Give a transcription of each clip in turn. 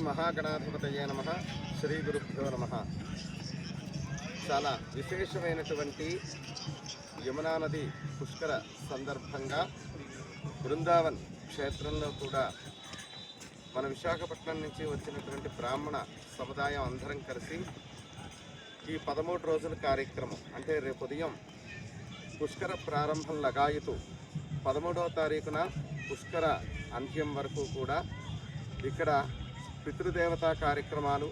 మహాగణాధిపతయే నమః. శ్రీ గురుభ్యో నమః. చాలా విశేషమైనటువంటి యమునా నది పుష్కర సందర్భంగా బృందావన్ క్షేత్రంలో కూడా మన విశాఖపట్నం నుంచి వచ్చినటువంటి బ్రాహ్మణ సముదాయం అందరం కలిసి ఈ 13 రోజుల కార్యక్రమం అంటే రేపు ఉదయం పుష్కర ప్రారంభం లగాయతు 13వ తారీఖున పుష్కర అంత్యం వరకు కూడా ఇక్కడ పితృదేవతా కార్యక్రమాలు,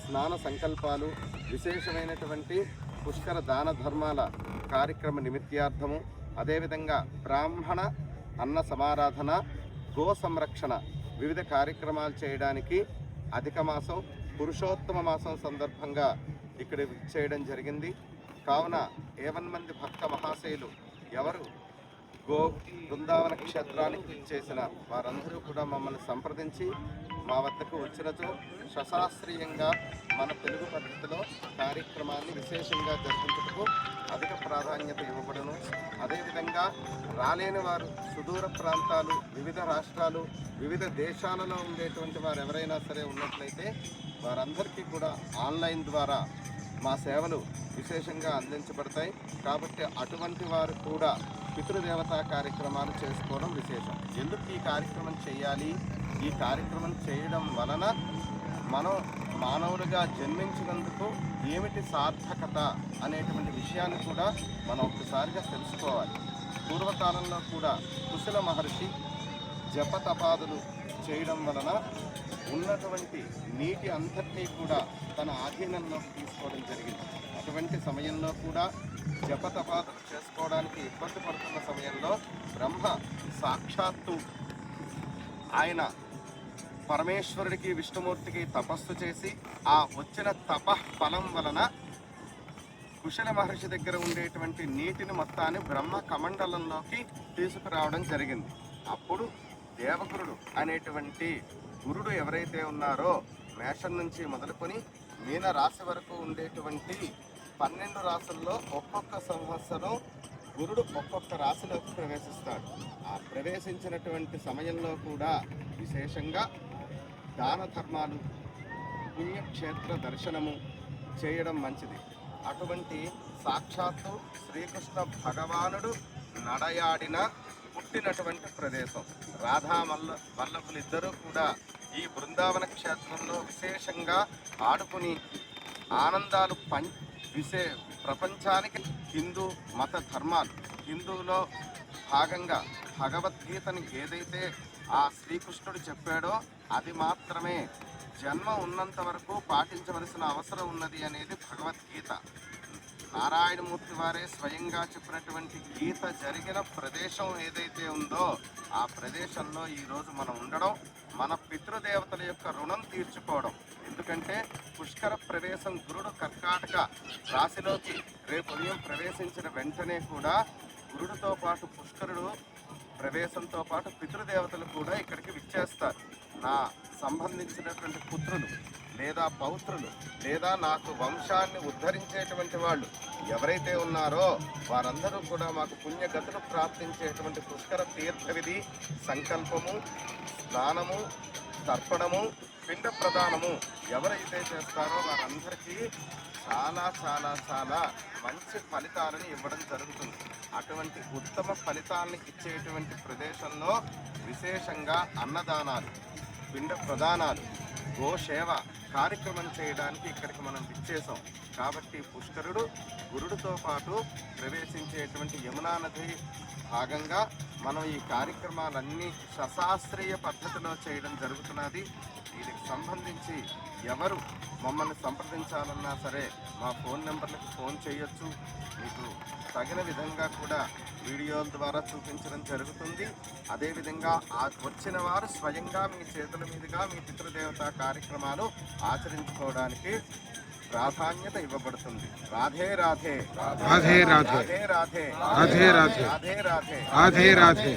స్నాన సంకల్పాలు, విశేషమైనటువంటి పుష్కర దాన ధర్మాల కార్యక్రమ నిమిత్యార్థము, అదేవిధంగా బ్రాహ్మణ అన్న సమారాధన, గో సంరక్షణ వివిధ కార్యక్రమాలు చేయడానికి అధిక మాసం పురుషోత్తమ మాసం సందర్భంగా ఇక్కడ చేయడం జరిగింది. కావున 51 మంది భక్త మహాశయులు ఎవరు గో బృందావన క్షేత్రానికి చేసిన వారందరూ కూడా మమ్మల్ని సంప్రదించి మా వద్దకు వచ్చినతో సశాస్త్రీయంగా మన తెలుగు పద్ధతిలో కార్యక్రమాన్ని విశేషంగా జరిపించుటకు అధిక ప్రాధాన్యత ఇవ్వబడును. అదేవిధంగా రాలేని వారు సుదూర ప్రాంతాలు, వివిధ రాష్ట్రాలు, వివిధ దేశాలలో ఉండేటువంటి వారు ఎవరైనా సరే ఉన్నట్లయితే వారందరికీ కూడా ఆన్లైన్ ద్వారా మా సేవలు విశేషంగా అందించబడతాయి. కాబట్టి అటువంటి వారు కూడా పితృదేవతా కార్యక్రమాలు చేసుకోవడం విశేషం. ఎందుకు ఈ కార్యక్రమం చేయాలి? ఈ కార్యక్రమం చేయడం వలన మనం మానవులుగా జన్మించినందుకు ఏమిటి సార్థకత అనేటువంటి విషయాన్ని కూడా మనం ఒక్కసారిగా తెలుసుకోవాలి. పూర్వకాలంలో కూడా కుశల మహర్షి జపతపాదులు చేయడం వలన ఉన్నటువంటి నీటి అంతటినీ కూడా తన ఆధీనంలోకి తీసుకోవడం జరిగింది. అటువంటి సమయంలో కూడా జపతపాదులు చేసుకోవడానికి ఇబ్బంది పడుతున్న సమయంలో బ్రహ్మ సాక్షాత్తు ఆయన పరమేశ్వరుడికి, విష్ణుమూర్తికి తపస్సు చేసి ఆ వచ్చిన ఫలం వలన కుశల మహర్షి దగ్గర ఉండేటువంటి నీటిని మొత్తాన్ని బ్రహ్మ కమండలంలోకి తీసుకురావడం జరిగింది. అప్పుడు దేవగురుడు అనేటువంటి గురుడు ఎవరైతే ఉన్నారో మేషం నుంచి మొదలుకొని మీన రాశి వరకు ఉండేటువంటి 12 రాశుల్లో ఒక్కొక్క సంవత్సరం గురుడు ఒక్కొక్క రాశిలోకి ప్రవేశిస్తాడు. ఆ ప్రవేశించినటువంటి సమయంలో కూడా విశేషంగా దాన ధర్మాలు, పుణ్యక్షేత్ర దర్శనము చేయడం మంచిది. అటువంటి సాక్షాత్తు శ్రీకృష్ణ భగవానుడు నడయాడిన పుట్టినటువంటి ప్రదేశం. రాధా వల్లభులు ఇద్దరూ కూడా ఈ బృందావన క్షేత్రంలో విశేషంగా ఆడుకుని ఆనందాలు ప్రపంచానికి హిందూ మత ధర్మాలు, హిందువులో భాగంగా భగవద్గీతని ఏదైతే ఆ శ్రీకృష్ణుడు చెప్పాడో అది మాత్రమే జన్మ ఉన్నంత వరకు పాటించవలసిన అవసరం ఉన్నది అనేది భగవద్గీత. నారాయణమూర్తి వారే స్వయంగా చెప్పినటువంటి గీత జరిగిన ప్రదేశం ఏదైతే ఉందో ఆ ప్రదేశంలో ఈరోజు మనం ఉండడం, మన పితృదేవతల యొక్క రుణం తీర్చుకోవడం. ఎందుకంటే పుష్కర ప్రవేశం గురుడు కర్కాటక రాశిలోకి రేపు ఉదయం ప్రవేశించిన వెంటనే కూడా గురుడితో పాటు పుష్కరుడు ప్రవేశంతో పాటు పితృదేవతలు కూడా ఇక్కడికి విచ్చేస్తారు. నా సంబంధించినటువంటి పుత్రులు లేదా పౌత్రులు లేదా నాకు వంశాన్ని ఉద్ధరించేటువంటి వాళ్ళు ఎవరైతే ఉన్నారో వారందరూ కూడా మాకు పుణ్యగతులు ప్రాప్తించేటువంటి పుష్కర తీర్థ విధి, సంకల్పము, స్నానము, తర్పణము, పిండ ప్రదానము ఎవరైతే చేస్తారో వారందరికీ చాలా చాలా చాలా మంచి ఫలితాలను ఇవ్వడం జరుగుతుంది. అటువంటి ఉత్తమ ఫలితాలను ఇచ్చేటువంటి ప్రదేశంలో విశేషంగా అన్నదానాలు, పిండ ప్రదానాలు, గోసేవ కార్యక్రమం చేయడానికి ఇక్కడికి మనం విచ్చేసాం. కాబట్టి పుష్కరుడు గురుడితో పాటు ప్రవేశించేటువంటి యమునా నది భాగంగా మనం ఈ కార్యక్రమాలన్నీ సశాస్త్రీయ పద్ధతిలో చేయడం జరుగుతున్నది. దీనికి సంబంధించి ఎవరు మమ్మల్ని సంప్రదించాలన్నా సరే మా ఫోన్ నెంబర్లకు ఫోన్ చేయొచ్చు. మీకు తగిన విధంగా కూడా వీడియోల ద్వారా చూపించడం జరుగుతుంది. అదేవిధంగా వచ్చిన వారు స్వయంగా మీ చేతుల మీదుగా మీ పితృదేవతా కార్యక్రమాలు ఆచరించుకోవడానికి ప్రాధాన్యత ఇవ్వబడుతుంది. రాధే రాధే, రాధే రాధే, రాధే రాధే, రాధే రాధే, రాధే రాధే, రాధే రాధే.